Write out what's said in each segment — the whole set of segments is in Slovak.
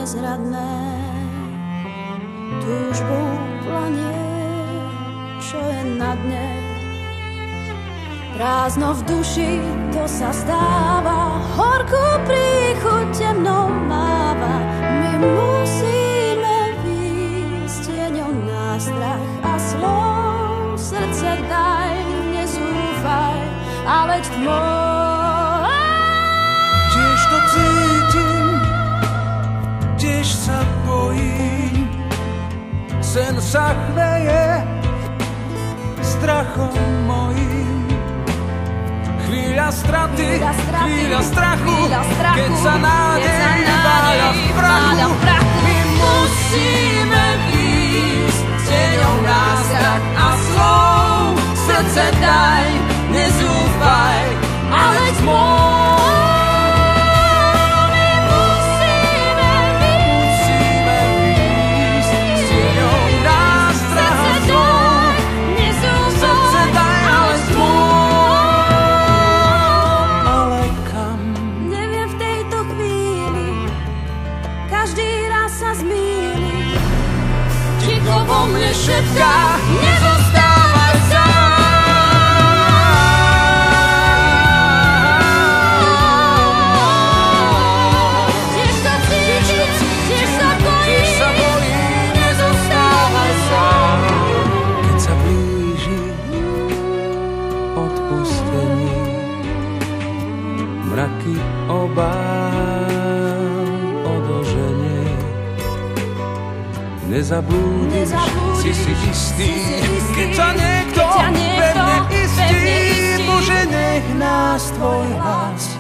nezradné, túžbou planie, čo je na dne. Prázdno v duši, to sa stáva, horkú príchuť temnou máva. My musíme výjsť tieňou na strach a slov. Srdce daj, nezúfaj, a veď tmou. Tiež to cítim, tiež sa bojím, sen sa chveje strachom mojím. Chvíľa straty, chvíľa strachu, keď sa nádej váľa v prachu. My musíme výjsť tieňou na strach a slov. Srdce daj, nezúfaj, ale tmou. Vo mne šepká, nezostávaj sám. Tiež to cítim, tiež sa bojím, nezostávaj sám. Keď sa blíži odpustenie, mraky obáv odoženie. Nezabudneš, si istý, keď ťa niekto pevne istí. Bože, nech nás tvoj hlas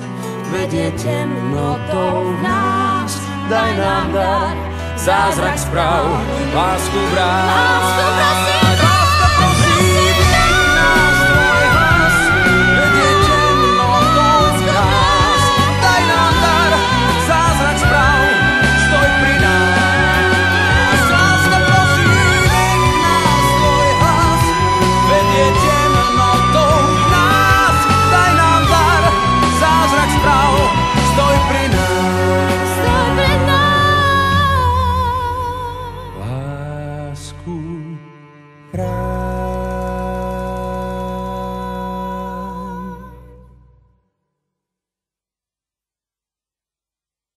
vedie temnotou v nás. Daj nám dar, zázrak správ, lásku vrát.